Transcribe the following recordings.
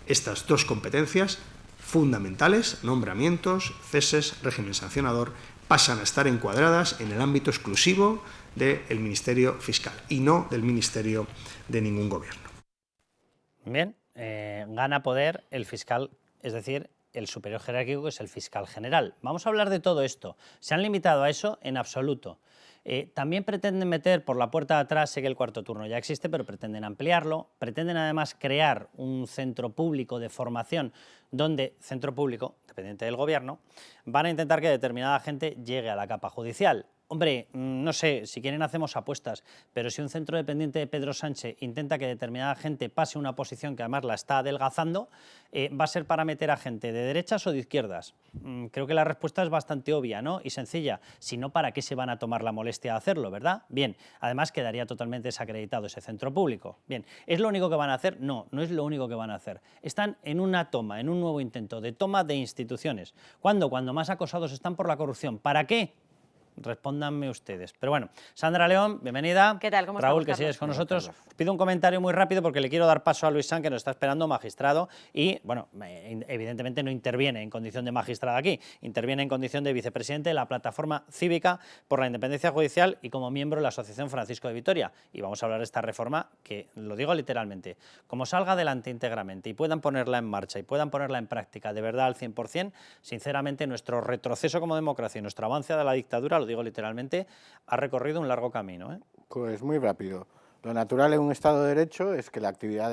Estas dos competencias fundamentales, nombramientos, ceses, régimen sancionador, pasan a estar encuadradas en el ámbito exclusivo del Ministerio Fiscal y no del Ministerio de ningún gobierno. Bien, gana poder el fiscal, es decir, el superior jerárquico, que es el fiscal general. Vamos a hablar de todo esto. ¿Se han limitado a eso? En absoluto. También pretenden meter por la puerta de atrás, sé que el cuarto turno ya existe, pero pretenden ampliarlo, pretenden además crear un centro público de formación donde, centro público, dependiente del gobierno, van a intentar que determinada gente llegue a la capa judicial. Hombre, no sé, si quieren hacemos apuestas, pero si un centro dependiente de Pedro Sánchez intenta que determinada gente pase una posición que además la está adelgazando, ¿va a ser para meter a gente de derechas o de izquierdas? Creo que la respuesta es bastante obvia, ¿no? Y sencilla. Si no, ¿para qué se van a tomar la molestia de hacerlo, verdad? Bien, además quedaría totalmente desacreditado ese centro público. Bien, ¿es lo único que van a hacer? No, no es lo único que van a hacer. Están en una toma, en un nuevo intento de toma de instituciones. ¿Cuándo? Cuando más acosados están por la corrupción. ¿Para qué? Respóndanme ustedes. Pero bueno, Sandra León, bienvenida. ¿Qué tal? ¿Cómo Raúl, estamos, que sigues con Carlos? nosotros. Os pido un comentario muy rápido porque le quiero dar paso a Luis Sanz, que nos está esperando, magistrado, y, bueno, evidentemente no interviene en condición de magistrado aquí, interviene en condición de vicepresidente de la Plataforma Cívica por la Independencia Judicial y como miembro de la Asociación Francisco de Vitoria. Y vamos a hablar de esta reforma que, lo digo literalmente, como salga adelante íntegramente y puedan ponerla en marcha y puedan ponerla en práctica de verdad al 100%, sinceramente nuestro retroceso como democracia y nuestro avance de la dictadura, lo digo literalmente, ha recorrido un largo camino, ¿eh? Pues muy rápido. Lo natural en un Estado de Derecho es que la actividad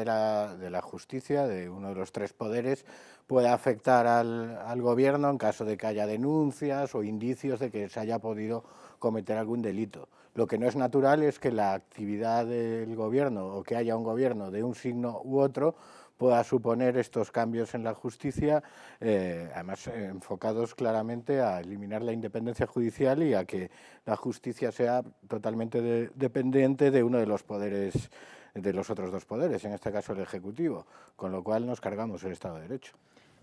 de la justicia, de uno de los tres poderes, pueda afectar al gobierno en caso de que haya denuncias o indicios de que se haya podido cometer algún delito. Lo que no es natural es que la actividad del gobierno o que haya un gobierno de un signo u otro pueda suponer estos cambios en la justicia, además enfocados claramente a eliminar la independencia judicial y a que la justicia sea totalmente dependiente de uno de los poderes, de los otros dos poderes, en este caso el Ejecutivo, con lo cual nos cargamos el Estado de Derecho.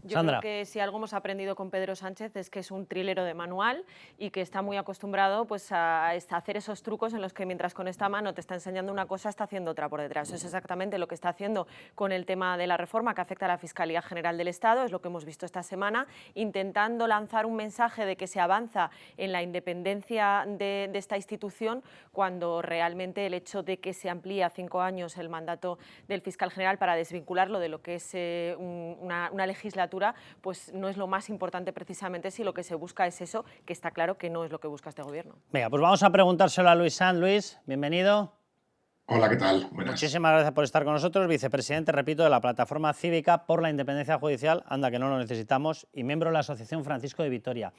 Yo Sandra. creo que si algo hemos aprendido con Pedro Sánchez es que es un trilero de manual y que está muy acostumbrado pues, a hacer esos trucos en los que mientras con esta mano te está enseñando una cosa, está haciendo otra por detrás. Eso es exactamente lo que está haciendo con el tema de la reforma que afecta a la Fiscalía General del Estado, es lo que hemos visto esta semana, intentando lanzar un mensaje de que se avanza en la independencia de esta institución, cuando realmente el hecho de que se amplíe a 5 años el mandato del fiscal general para desvincularlo de lo que es una legislatura, pues no es lo más importante precisamente si lo que se busca es eso, que está claro que no es lo que busca este gobierno. Venga, pues vamos a preguntárselo a Luis Sanz. Luis, bienvenido. Hola, ¿qué tal? Buenas. Muchísimas gracias por estar con nosotros, vicepresidente, repito, de la Plataforma Cívica por la Independencia Judicial, anda que no lo necesitamos, y miembro de la Asociación Francisco de Vitoria.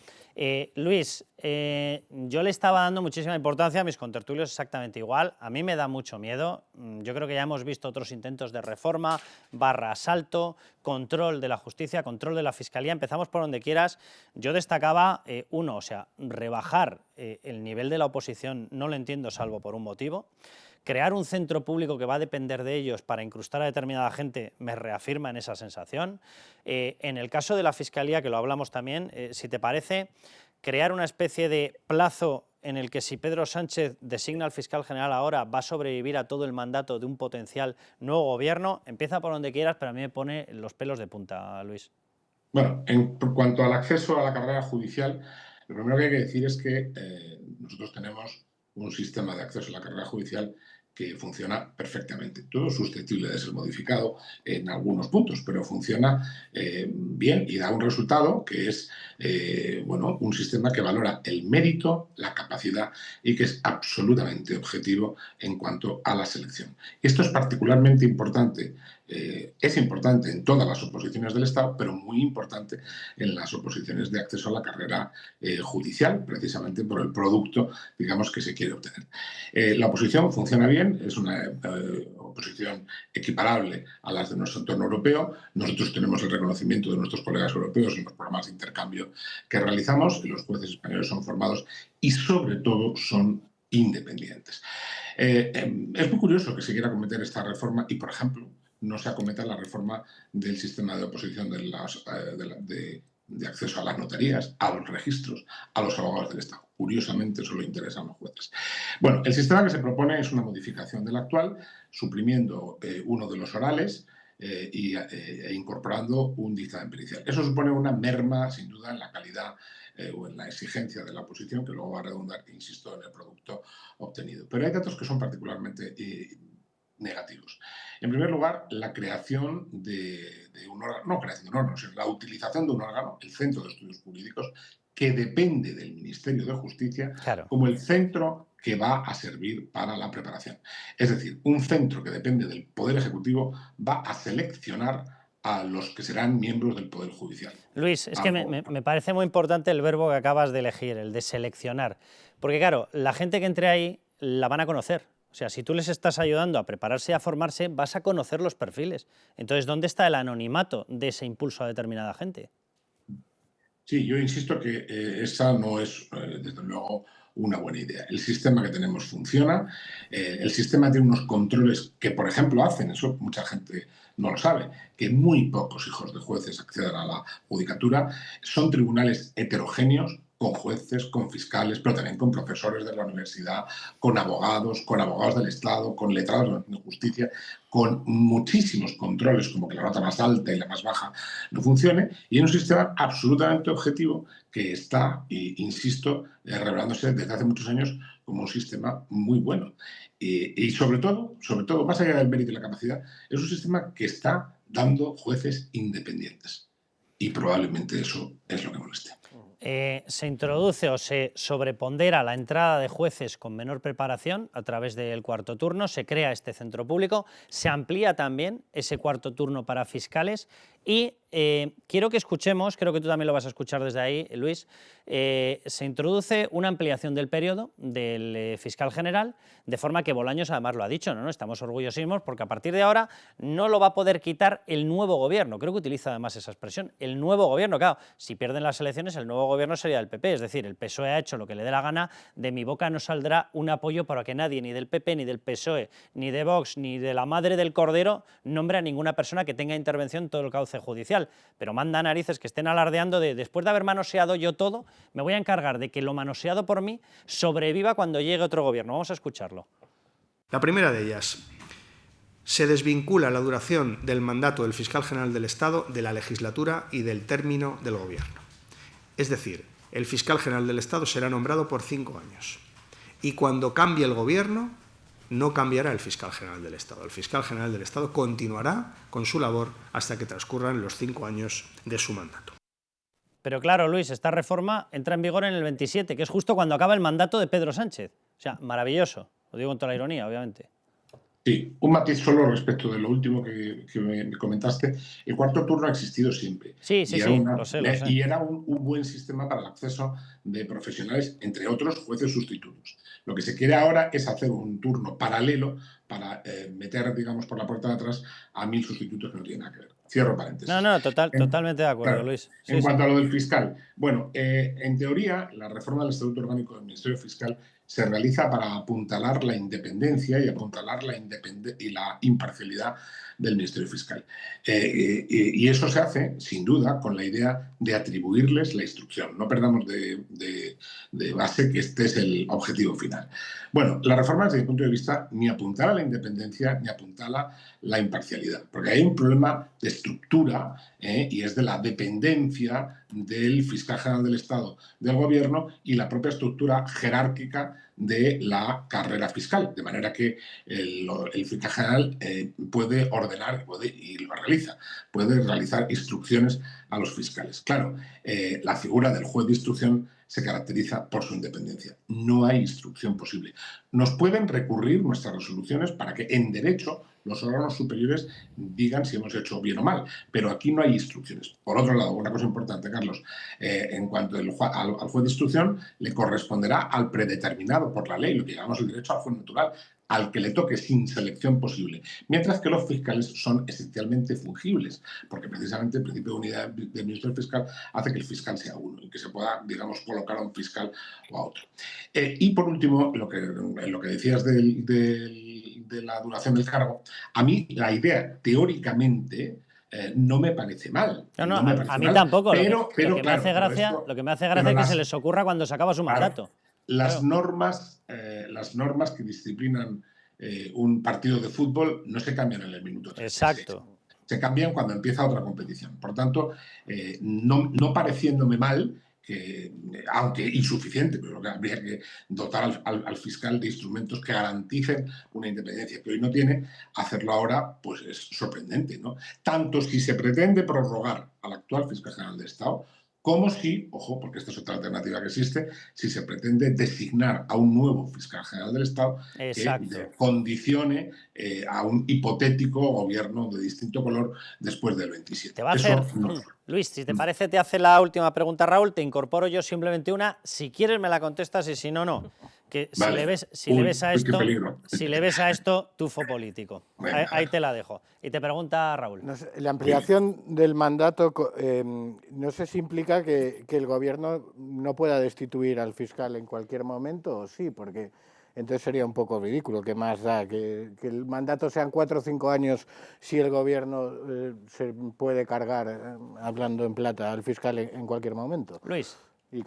Luis, yo le estaba dando muchísima importancia a mis contertulios exactamente igual, a mí me da mucho miedo, yo creo que ya hemos visto otros intentos de reforma, asalto, control de la justicia, control de la Fiscalía, empezamos por donde quieras. Yo destacaba, uno, o sea, rebajar el nivel de la oposición no lo entiendo salvo por un motivo. Crear un centro público que va a depender de ellos para incrustar a determinada gente me reafirma en esa sensación. En el caso de la Fiscalía, que lo hablamos también, si te parece, crear una especie de plazo en el que si Pedro Sánchez designa al fiscal general ahora va a sobrevivir a todo el mandato de un potencial nuevo gobierno. Empieza por donde quieras, pero a mí me pone los pelos de punta, Luis. Bueno, en cuanto al acceso a la carrera judicial, lo primero que hay que decir es que nosotros tenemos un sistema de acceso a la carrera judicial que funciona perfectamente. Todo es susceptible de ser modificado en algunos puntos, pero funciona bien y da un resultado que es bueno, un sistema que valora el mérito, la capacidad y que es absolutamente objetivo en cuanto a la selección. Esto es particularmente importante. Es importante en todas las oposiciones del Estado, pero muy importante en las oposiciones de acceso a la carrera judicial, precisamente por el producto, digamos, que se quiere obtener. La oposición funciona bien, es una oposición equiparable a las de nuestro entorno europeo. Nosotros tenemos el reconocimiento de nuestros colegas europeos en los programas de intercambio que realizamos, y los jueces españoles son formados y, sobre todo, son independientes. Es muy curioso que se quiera acometer esta reforma y, por ejemplo, no se acometa la reforma del sistema de oposición de acceso a las notarías, a los registros, a los abogados del Estado. Curiosamente, solo interesan a los jueces. Bueno, el sistema que se propone es una modificación del actual, suprimiendo uno de los orales, e incorporando un dictamen pericial. Eso supone una merma, sin duda, en la calidad o en la exigencia de la oposición, que luego va a redundar, insisto, en el producto obtenido. Pero hay datos que son particularmente negativos. En primer lugar, la creación de un órgano, no creación de un órgano, sino la utilización de un órgano, el Centro de Estudios Jurídicos, que depende del Ministerio de Justicia, Claro. como el centro que va a servir para la preparación. Es decir, un centro que depende del Poder Ejecutivo va a seleccionar a los que serán miembros del Poder Judicial. Luis, es que me parece muy importante el verbo que acabas de elegir, el de seleccionar. Porque claro, la gente que entre ahí la van a conocer. O sea, si tú les estás ayudando a prepararse y a formarse, vas a conocer los perfiles. Entonces, ¿dónde está el anonimato de ese impulso a determinada gente? Sí, yo insisto que esa no es, desde luego, una buena idea. El sistema que tenemos funciona, el sistema tiene unos controles que, por ejemplo, hacen, eso mucha gente no lo sabe, que muy pocos hijos de jueces acceden a la judicatura, son tribunales heterogéneos, con jueces, con fiscales, pero también con profesores de la universidad, con abogados del Estado, con letrados de justicia, con muchísimos controles, como que la nota más alta y la más baja no funcione, y en un sistema absolutamente objetivo que está, insisto, revelándose desde hace muchos años como un sistema muy bueno. Y sobre todo, más allá del mérito y la capacidad, es un sistema que está dando jueces independientes. Y probablemente eso es lo que moleste. Se introduce o se sobrepondera la entrada de jueces con menor preparación a través del cuarto turno, se crea este centro público, se amplía también ese cuarto turno para fiscales y quiero que escuchemos, creo que tú también lo vas a escuchar desde ahí, Luis, se introduce una ampliación del periodo del fiscal general, de forma que Bolaños además lo ha dicho, ¿no? Estamos orgullosísimos porque a partir de ahora no lo va a poder quitar el nuevo gobierno, creo que utiliza además esa expresión, el nuevo gobierno, claro, si pierden las elecciones el nuevo gobierno sería del PP, es decir, el PSOE ha hecho lo que le dé la gana, de mi boca no saldrá un apoyo para que nadie, ni del PP, ni del PSOE, ni de Vox, ni de la madre del Cordero, nombre a ninguna persona que tenga intervención en todo el cauce judicial. Pero manda narices que estén alardeando de después de haber manoseado yo todo, me voy a encargar de que lo manoseado por mí sobreviva cuando llegue otro gobierno. Vamos a escucharlo. La primera de ellas, se desvincula la duración del mandato del fiscal general del Estado de la legislatura y del término del gobierno. Es decir, el fiscal general del Estado será nombrado por 5 años. Y cuando cambie el gobierno, no cambiará el fiscal general del Estado. El fiscal general del Estado continuará con su labor hasta que transcurran los 5 años de su mandato. Pero claro, Luis, esta reforma entra en vigor en el 27, que es justo cuando acaba el mandato de Pedro Sánchez. O sea, maravilloso. Lo digo con toda la ironía, obviamente. Sí, un matiz solo respecto de lo último que me comentaste. El cuarto turno ha existido siempre. Sí, lo sé. Y era un buen sistema para el acceso de profesionales, entre otros jueces sustitutos. Lo que se quiere ahora es hacer un turno paralelo para meter, digamos, por la puerta de atrás a 1000 sustitutos que no tienen nada que ver. Cierro paréntesis. No, totalmente de acuerdo, claro, Luis. Sí, en cuanto a lo del fiscal, bueno, en teoría, la reforma del Estatuto Orgánico del Ministerio Fiscal se realiza para apuntalar la independencia y apuntalar la imparcialidad del Ministerio Fiscal. Y eso se hace, sin duda, con la idea de atribuirles la instrucción. No perdamos de base que este es el objetivo final. Bueno, la reforma, desde mi punto de vista, ni apuntala la independencia ni apuntala la imparcialidad, porque hay un problema de estructura y es de la dependencia del fiscal general del Estado, del Gobierno y la propia estructura jerárquica de la carrera fiscal, de manera que el fiscal general puede ordenar y lo realiza, puede realizar instrucciones a los fiscales. Claro, la figura del juez de instrucción se caracteriza por su independencia. No hay instrucción posible. Nos pueden recurrir nuestras resoluciones para que en derecho los órganos superiores digan si hemos hecho bien o mal, pero aquí no hay instrucciones. Por otro lado, una cosa importante, Carlos, en cuanto al juez de instrucción, le corresponderá al predeterminado por la ley, lo que llamamos el derecho al juez natural, al que le toque sin selección posible, mientras que los fiscales son esencialmente fungibles, porque precisamente el principio de unidad del Ministerio Fiscal hace que el fiscal sea uno y que se pueda, digamos, colocar a un fiscal o a otro. Y por último, lo que decías de la duración del cargo, a mí la idea teóricamente no me parece mal. A mí tampoco. Lo que me hace gracia es que se les ocurra cuando se acaba su mandato. Las normas que disciplinan un partido de fútbol no se cambian en el minuto 3. Exacto. se cambian cuando empieza otra competición. Por tanto, no pareciéndome mal, que, aunque insuficiente, pero que habría que dotar al fiscal de instrumentos que garanticen una independencia que hoy no tiene, hacerlo ahora pues es sorprendente, ¿no? Tanto si se pretende prorrogar al actual fiscal general de Estado, como si, ojo, porque esta es otra alternativa que existe, si se pretende designar a un nuevo fiscal general del Estado que condicione a un hipotético gobierno de distinto color después del 27. Te va a hacer, Luis, si te parece, te hace la última pregunta Raúl, te incorporo yo simplemente una, si quieres me la contestas y si no, no. Que vale. si le ves a esto, tufo político. Ahí te la dejo. Y te pregunta Raúl. No sé, la ampliación del mandato, no sé si implica que el gobierno no pueda destituir al fiscal en cualquier momento, o sí, porque entonces sería un poco ridículo. ¿Qué más da? Que el mandato sean 4 o 5 años si el gobierno se puede cargar, hablando en plata, al fiscal en cualquier momento. Luis.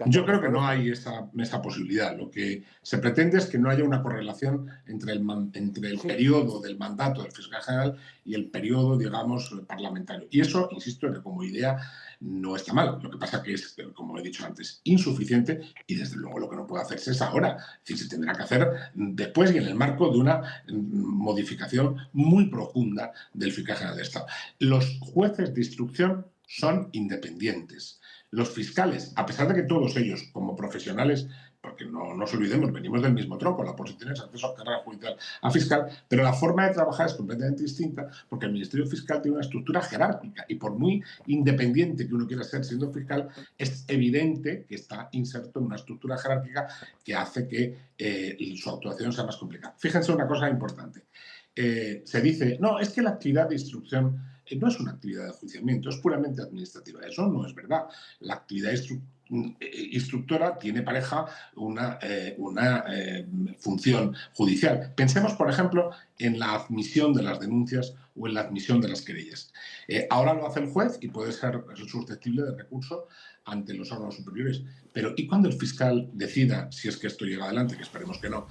Yo creo que no hay esa posibilidad. Lo que se pretende es que no haya una correlación entre el periodo del mandato del fiscal general y el periodo, digamos, parlamentario. Y eso, insisto, que como idea no está mal. Lo que pasa que es, como he dicho antes, insuficiente y desde luego lo que no puede hacerse es ahora. Es decir, se tendrá que hacer después y en el marco de una modificación muy profunda del fiscal general del Estado. Los jueces de instrucción son independientes. Los fiscales, a pesar de que todos ellos, como profesionales, porque no nos olvidemos, venimos del mismo tronco, la oposición es acceso a carrera judicial a fiscal, pero la forma de trabajar es completamente distinta porque el Ministerio Fiscal tiene una estructura jerárquica y por muy independiente que uno quiera ser siendo fiscal, es evidente que está inserto en una estructura jerárquica que hace que su actuación sea más complicada. Fíjense una cosa importante. Se dice, no, es que la actividad de instrucción no es una actividad de enjuiciamiento, es puramente administrativa. Eso no es verdad. La actividad instructora tiene pareja una función judicial. Pensemos, por ejemplo, en la admisión de las denuncias o en la admisión de las querellas. Ahora lo hace el juez y puede ser susceptible de recurso ante los órganos superiores. Pero ¿y cuando el fiscal decida, si es que esto llega adelante, que esperemos que no,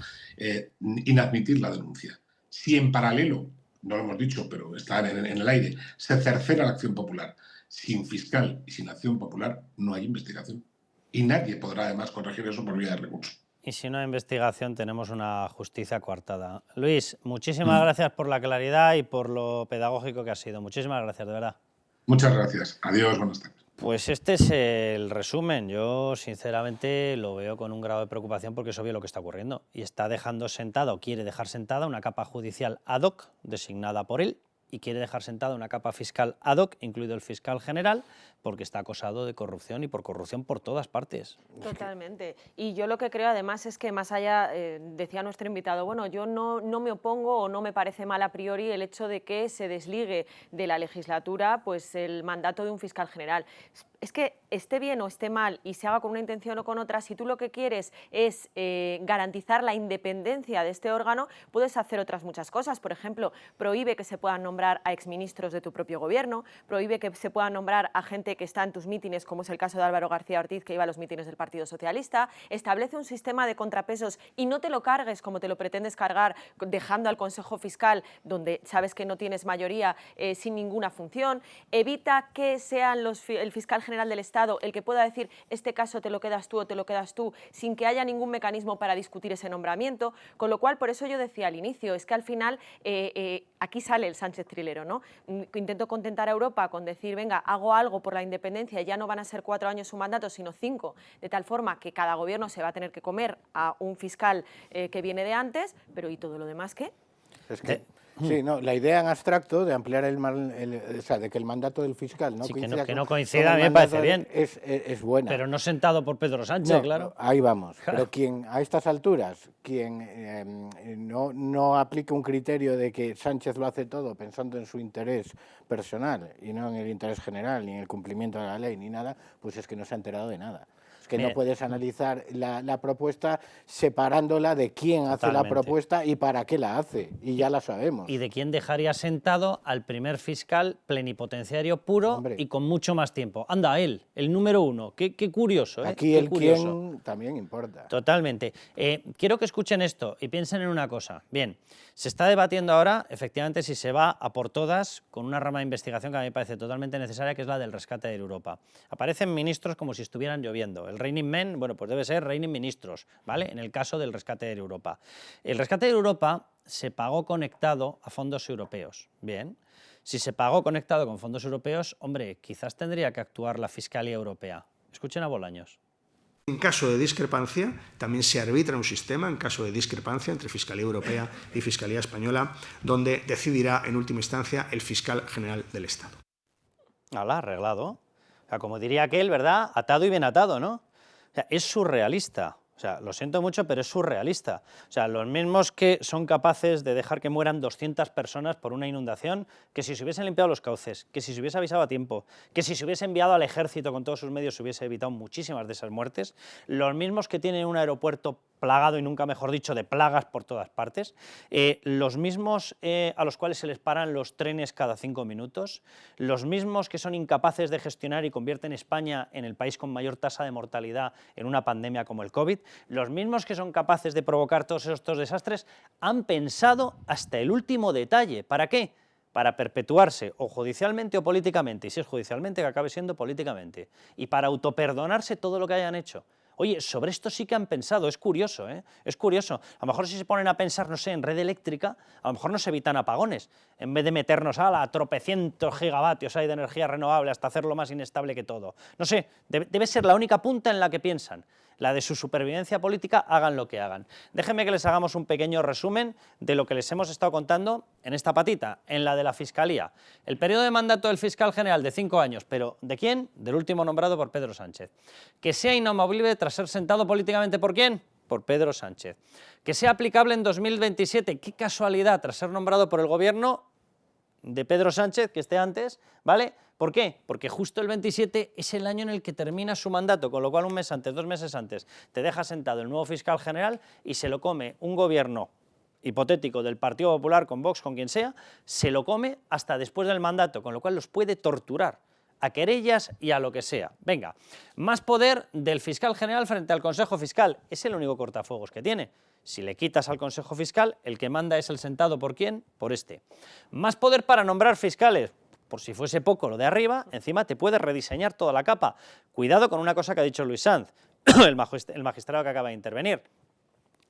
inadmitir la denuncia? Si en paralelo, no lo hemos dicho, pero está en el aire, se cercena la acción popular, sin fiscal y sin acción popular no hay investigación. Y nadie podrá además corregir eso por vía de recurso. Y si no hay investigación, tenemos una justicia coartada. Luis, muchísimas gracias por la claridad y por lo pedagógico que has sido. Muchísimas gracias, de verdad. Muchas gracias. Adiós, buenas tardes. Pues este es el resumen. Yo, sinceramente, lo veo con un grado de preocupación porque es obvio lo que está ocurriendo. Y está dejando sentada, o quiere dejar sentada, una capa judicial ad hoc designada por él, y quiere dejar sentada una capa fiscal ad hoc, incluido el fiscal general, porque está acosado de corrupción y por corrupción por todas partes. Totalmente. Y yo lo que creo además es que más allá, decía nuestro invitado, bueno, yo no me opongo o no me parece mal a priori el hecho de que se desligue de la legislatura pues el mandato de un fiscal general. Es que esté bien o esté mal y se haga con una intención o con otra, si tú lo que quieres es garantizar la independencia de este órgano, puedes hacer otras muchas cosas. Por ejemplo, prohíbe que se puedan nombrar a exministros de tu propio gobierno, prohíbe que se puedan nombrar a gente que está en tus mítines, como es el caso de Álvaro García Ortiz, que iba a los mítines del Partido Socialista, establece un sistema de contrapesos y no te lo cargues como te lo pretendes cargar, dejando al Consejo Fiscal, donde sabes que no tienes mayoría, sin ninguna función, evita que sean el fiscal general del Estado el que pueda decir este caso te lo quedas tú o te lo quedas tú, sin que haya ningún mecanismo para discutir ese nombramiento, con lo cual, por eso yo decía al inicio, es que al final aquí sale el Sánchez trilero, ¿no? Intento contentar a Europa con decir, venga, hago algo por la independencia, ya no van a ser 4 años su mandato, sino 5, de tal forma que cada gobierno se va a tener que comer a un fiscal que viene de antes, pero ¿y todo lo demás qué? Es que sí, no, la idea en abstracto de ampliar o sea, de que el mandato del fiscal no sí, coincida que no coincida, a mí me parece bien. Es buena. Pero no sentado por Pedro Sánchez, no, claro. Ahí vamos. Pero quien a estas alturas, no aplique un criterio de que Sánchez lo hace todo pensando en su interés personal y no en el interés general, ni en el cumplimiento de la ley, ni nada, pues es que no se ha enterado de nada. que Bien. no puedes analizar la propuesta separándola de quién hace la Totalmente. propuesta y para qué la hace, y ya la sabemos. ¿Y de quién dejaría sentado al primer fiscal plenipotenciario puro Hombre. y con mucho más tiempo? Anda, él, el número uno. Qué curioso, ¿eh? Aquí Qué el curioso. quién también importa. Totalmente. Quiero que escuchen esto y piensen en una cosa. Bien, se está debatiendo ahora, efectivamente, si se va a por todas con una rama de investigación que a mí me parece totalmente necesaria, que es la del rescate de Europa. Aparecen ministros como si estuvieran lloviendo. El Raining Men, bueno, pues debe ser Raining Ministros, ¿vale? En el caso del rescate de Europa. El rescate de Europa se pagó conectado a fondos europeos. Bien. Si se pagó conectado con fondos europeos, hombre, quizás tendría que actuar la Fiscalía Europea. Escuchen a Bolaños. En caso de discrepancia, también se arbitra un sistema, en caso de discrepancia entre Fiscalía Europea y Fiscalía Española, donde decidirá en última instancia el fiscal general del Estado. Hala, arreglado. O sea, como diría aquel, ¿verdad? Atado y bien atado, ¿no? O sea, es surrealista. O sea, lo siento mucho, pero es surrealista. O sea, los mismos que son capaces de dejar que mueran 200 personas por una inundación, que si se hubiesen limpiado los cauces, que si se hubiese avisado a tiempo, que si se hubiese enviado al ejército con todos sus medios se hubiese evitado muchísimas de esas muertes, los mismos que tienen un aeropuerto plagado, y nunca mejor dicho, de plagas por todas partes, los mismos a los cuales se les paran los trenes cada 5 minutos, los mismos que son incapaces de gestionar y convierten España en el país con mayor tasa de mortalidad en una pandemia como el COVID, los mismos que son capaces de provocar todos estos desastres, han pensado hasta el último detalle. ¿Para qué? Para perpetuarse o judicialmente o políticamente, y si es judicialmente, que acabe siendo políticamente, y para autoperdonarse todo lo que hayan hecho. Oye, sobre esto sí que han pensado, es curioso, ¿eh? Es curioso. A lo mejor si se ponen a pensar, no sé, en red eléctrica, a lo mejor no se evitan apagones, en vez de meternos a tropecientos gigavatios de energía renovable hasta hacerlo más inestable que todo. No sé, debe ser la única punta en la que piensan. La de su supervivencia política, hagan lo que hagan. Déjenme que les hagamos un pequeño resumen de lo que les hemos estado contando en esta patita, en la de la Fiscalía. El periodo de mandato del fiscal general de 5 años, pero ¿de quién? Del último nombrado por Pedro Sánchez. Que sea inamovible tras ser sentado políticamente ¿por quién? Por Pedro Sánchez. Que sea aplicable en 2027, qué casualidad, tras ser nombrado por el gobierno de Pedro Sánchez, que esté antes, ¿vale? ¿Por qué? Porque justo el 27 es el año en el que termina su mandato, con lo cual un mes antes, 2 meses antes, te deja sentado el nuevo fiscal general y se lo come un gobierno hipotético del Partido Popular, con Vox, con quien sea, se lo come hasta después del mandato, con lo cual los puede torturar a querellas y a lo que sea. Venga, más poder del fiscal general frente al Consejo Fiscal, es el único cortafuegos que tiene. Si le quitas al Consejo Fiscal, el que manda es el sentado ¿por quién? Por este. Más poder para nombrar fiscales. Por si fuese poco lo de arriba, encima te puedes rediseñar toda la capa. Cuidado con una cosa que ha dicho Luis Sanz, el magistrado que acaba de intervenir.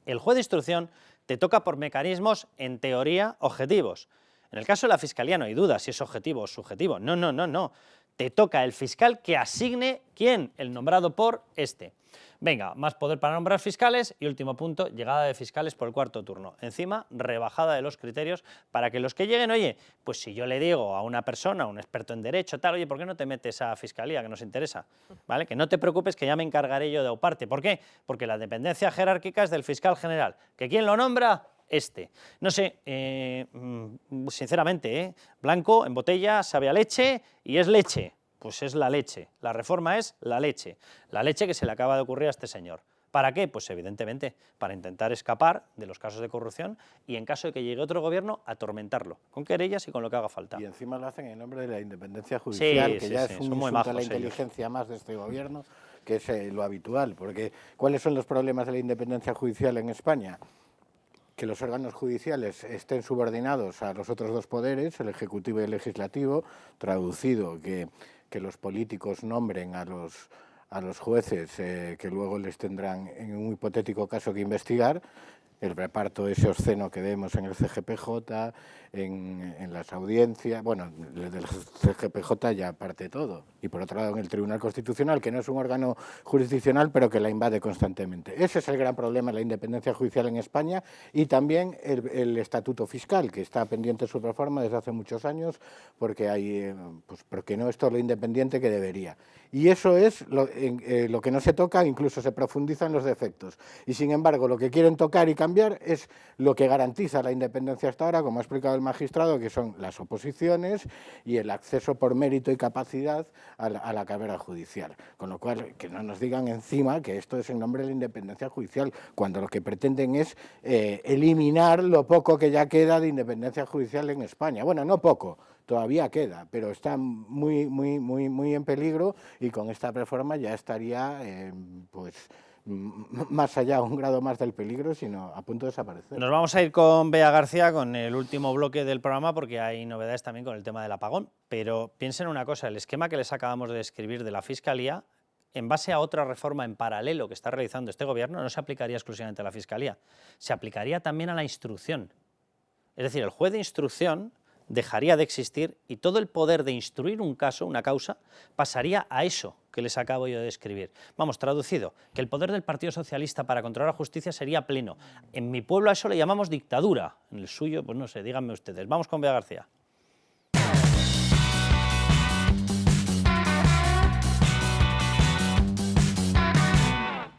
El juez de instrucción te toca por mecanismos, en teoría, objetivos. En el caso de la Fiscalía no hay duda si es objetivo o subjetivo. No, no, no, no. Te toca el fiscal que asigne, ¿quién? El nombrado por este. Venga, más poder para nombrar fiscales y último punto, llegada de fiscales por el cuarto turno. Encima, rebajada de los criterios para que los que lleguen, oye, pues si yo le digo a una persona, un experto en derecho, tal, oye, ¿por qué no te metes a fiscalía que nos interesa? ¿Vale? Que no te preocupes que ya me encargaré yo de auparte. ¿Por qué? Porque la dependencia jerárquica es del fiscal general. ¿Que quién lo nombra? Este. No sé, sinceramente, blanco en botella sabe a leche y es leche. Pues es la leche. La reforma es la leche. La leche que se le acaba de ocurrir a este señor. ¿Para qué? Pues evidentemente para intentar escapar de los casos de corrupción y en caso de que llegue otro gobierno, atormentarlo, con querellas y con lo que haga falta. Y encima lo hacen en nombre de la independencia judicial, que ya es un insulto majos a la inteligencia más de este gobierno, que es lo habitual. Porque ¿cuáles son los problemas de la independencia judicial en España? Que los órganos judiciales estén subordinados a los otros dos poderes, el Ejecutivo y el Legislativo, traducido que los políticos nombren a los jueces que luego les tendrán en un hipotético caso que investigar, el reparto ese obsceno que vemos en el CGPJ, en las audiencias, bueno, del CGPJ ya parte todo, y por otro lado en el Tribunal Constitucional, que no es un órgano jurisdiccional, pero que la invade constantemente. Ese es el gran problema de la independencia judicial en España, y también el estatuto fiscal, que está pendiente de su reforma desde hace muchos años, porque porque no es todo lo independiente que debería. Y eso es lo que no se toca, incluso se profundizan los defectos. Y sin embargo, lo que quieren tocar y cambiar es lo que garantiza la independencia hasta ahora, como ha explicado el magistrado, que son las oposiciones y el acceso por mérito y capacidad a la carrera judicial. Con lo cual, que no nos digan encima que esto es en nombre de la independencia judicial, cuando lo que pretenden es eliminar lo poco que ya queda de independencia judicial en España. Bueno, no poco, todavía queda, pero está muy en peligro, y con esta reforma ya estaría pues más allá, un grado más del peligro, sino a punto de desaparecer. Nos vamos a ir con Bea García, con el último bloque del programa, porque hay novedades también con el tema del apagón. Pero piensen una cosa, el esquema que les acabamos de describir de la Fiscalía, en base a otra reforma en paralelo que está realizando este gobierno, no se aplicaría exclusivamente a la Fiscalía, se aplicaría también a la instrucción. Es decir, el juez de instrucción dejaría de existir y todo el poder de instruir un caso, una causa, pasaría a eso que les acabo yo de describir. Vamos, traducido, que el poder del Partido Socialista para controlar la justicia sería pleno. En mi pueblo a eso le llamamos dictadura, en el suyo, pues no sé, díganme ustedes. Vamos con Bea García.